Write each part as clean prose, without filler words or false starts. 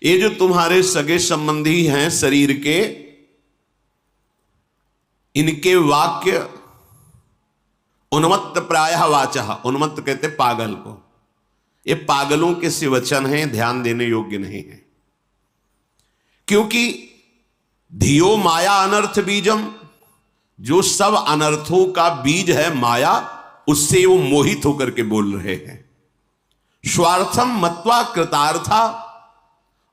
ये जो तुम्हारे सगे संबंधी हैं शरीर के, इनके वाक्य उन्मत्त प्रायः वाचः, उन्मत्त कहते पागल को, ये पागलों के से वचन हैं, ध्यान देने योग्य नहीं है। क्योंकि धियो माया अनर्थ बीजम, जो सब अनर्थों का बीज है माया, उससे वो मोहित होकर के बोल रहे हैं। स्वार्थम मत्वा कृतार्था,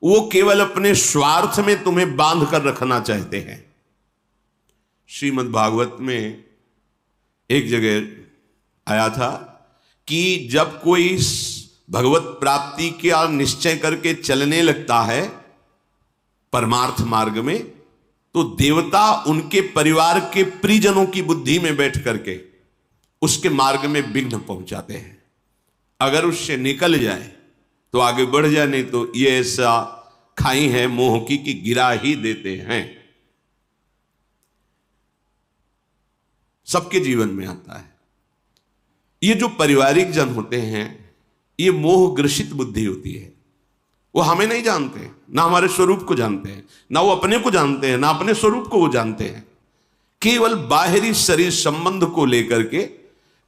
वो केवल अपने स्वार्थ में तुम्हें बांध कर रखना चाहते हैं। श्रीमद् भागवत में एक जगह आया था कि जब कोई भगवत प्राप्ति का निश्चय करके चलने लगता है परमार्थ मार्ग में, तो देवता उनके परिवार के परिजनों की बुद्धि में बैठ करके उसके मार्ग में विघ्न पहुंचाते हैं। अगर उससे निकल जाए तो आगे बढ़ जाए, नहीं तो ये ऐसा खाई है मोह की कि गिरा ही देते हैं। सबके जीवन में आता है। ये जो पारिवारिक जन होते हैं, ये मोह ग्रसित बुद्धि होती है। वो हमें नहीं जानते, ना हमारे स्वरूप को जानते हैं, ना वो अपने को जानते हैं, ना अपने स्वरूप को वो जानते हैं। केवल बाहरी शरीर संबंध को लेकर के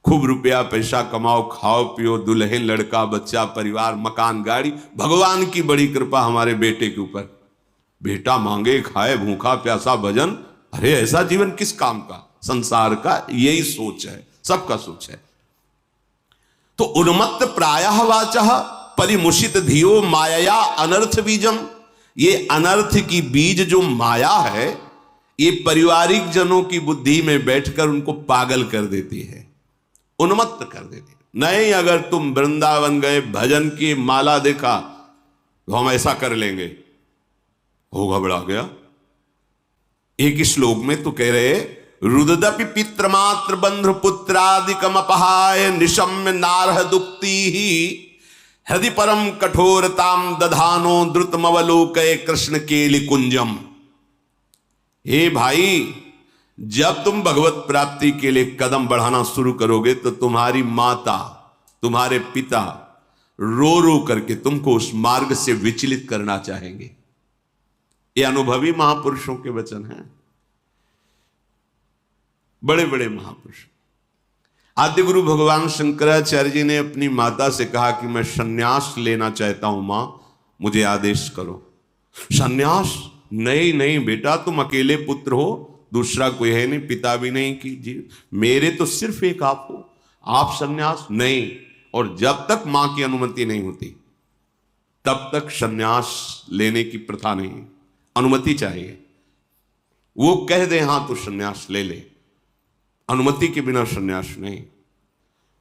खूब रुपया पैसा कमाओ, खाओ पियो, दुल्हन लड़का बच्चा परिवार मकान गाड़ी, भगवान की बड़ी कृपा हमारे बेटे के ऊपर, बेटा मांगे खाए भूखा प्यासा भजन। अरे ऐसा जीवन किस काम का, संसार का यही सोच है, सबका सोच है। तो उन्मत्त प्रायः वाचः परिमुषित धियो माया अनर्थ बीजम, ये अनर्थ की बीज जो माया है, ये पारिवारिक जनों की बुद्धि में बैठकर उनको पागल कर देती है, उन्मत्त कर देती है। नहीं, अगर तुम वृंदावन गए, भजन की माला देखा, तो हम ऐसा कर लेंगे, हो घबरा गया। एक श्लोक में तो कह रहे, रुददपि पितृमात्र बंधु पुत्रादिकम अपहाय निशम्य नारह दुक्ति ही हृदि परम कठोरताम दधानो द्रुतमवलोकय कृष्ण केलि कुंजम। हे भाई, जब तुम भगवत प्राप्ति के लिए कदम बढ़ाना शुरू करोगे तो तुम्हारी माता तुम्हारे पिता रो रो करके तुमको उस मार्ग से विचलित करना चाहेंगे। ये अनुभवी महापुरुषों के वचन हैं, बड़े बड़े महापुरुष। आद्य गुरु भगवान शंकराचार्य जी ने अपनी माता से कहा कि मैं सन्यास लेना चाहता हूं मां, मुझे आदेश करो। सन्यास? नहीं नहीं बेटा, तुम अकेले पुत्र हो, दूसरा कोई है नहीं, पिता भी नहीं कि जी मेरे तो सिर्फ एक आप हो, आप सन्यास? नहीं। और जब तक मां की अनुमति नहीं होती तब तक सन्यास लेने की प्रथा नहीं, अनुमति चाहिए। वो कह दे हां तो सन्यास ले ले, अनुमति के बिना सन्यास नहीं।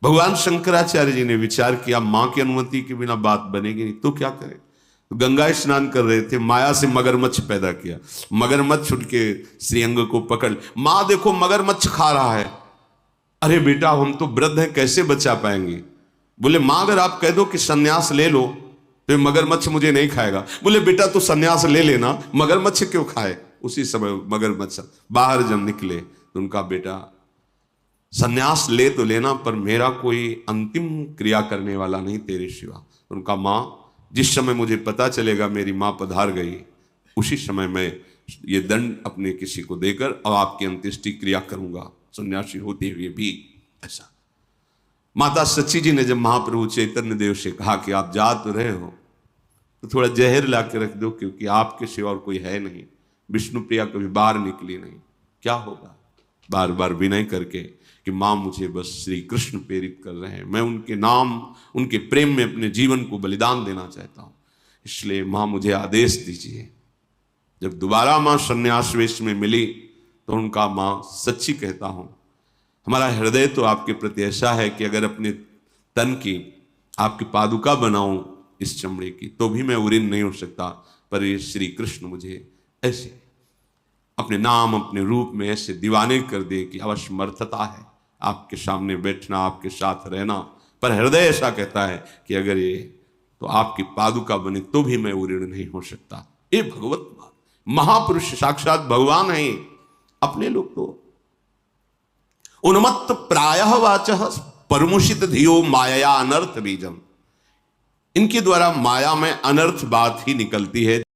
भगवान शंकराचार्य जी ने विचार किया, मां की अनुमति के बिना बात बनेगी नहीं, तो क्या करें। तो गंगा स्नान कर रहे थे, माया से मगरमच्छ पैदा किया, मगरमच्छ उनके श्रीअंग को पकड़, मां देखो मगरमच्छ खा रहा है। अरे बेटा, हम तो वृद्ध हैं, कैसे बचा पाएंगे। बोले मां, अगर आप कह दो कि सन्यास ले लो तो मगरमच्छ मुझे नहीं खाएगा। बोले बेटा तो सन्यास ले लेना, मगरमच्छ क्यों खाए। उसी समय मगरमच्छ बाहर जब निकले तो उनका बेटा, सन्यास ले तो लेना पर मेरा कोई अंतिम क्रिया करने वाला नहीं तेरे सिवा। उनका मां, जिस समय मुझे पता चलेगा मेरी मां पधार गई, उसी समय मैं ये दंड अपने किसी को देकर अब आपकी अंत्येष्टि क्रिया करूंगा, सन्यासी होते हुए भी। ऐसा माता सच्ची जी ने जब महाप्रभु चैतन्य देव से कहा कि आप जा तो रहे हो तो थोड़ा जहर ला के रख दो, क्योंकि आपके सिवा और कोई है नहीं। विष्णु प्रिया कभी बाहर निकली नहीं, क्या होगा। बार बार विनय करके कि मां मुझे बस श्री कृष्ण प्रेरित कर रहे हैं, मैं उनके नाम उनके प्रेम में अपने जीवन को बलिदान देना चाहता हूं, इसलिए मां मुझे आदेश दीजिए। जब दोबारा मां सन्यास वेश में मिली तो उनका, मां सच्ची कहता हूं, हमारा हृदय तो आपके प्रति ऐसा है कि अगर अपने तन की आपकी पादुका बनाऊं इस चमड़े की तो भी मैं उरीन नहीं हो सकता, पर ये श्री कृष्ण मुझे ऐसे अपने नाम अपने रूप में ऐसे दीवाने कर दे कि अवश्यमर्थता है आपके सामने बैठना, आपके साथ रहना। पर हृदय ऐसा कहता है कि अगर ये तो आपकी पादुका बने तो भी मैं उरीण नहीं हो सकता। ये भगवत महापुरुष साक्षात भगवान है। अपने लोग तो उन्मत्त प्रायः वाचः परमुषित धियो माया अनर्थ बीजम, इनके द्वारा माया में अनर्थ बात ही निकलती है।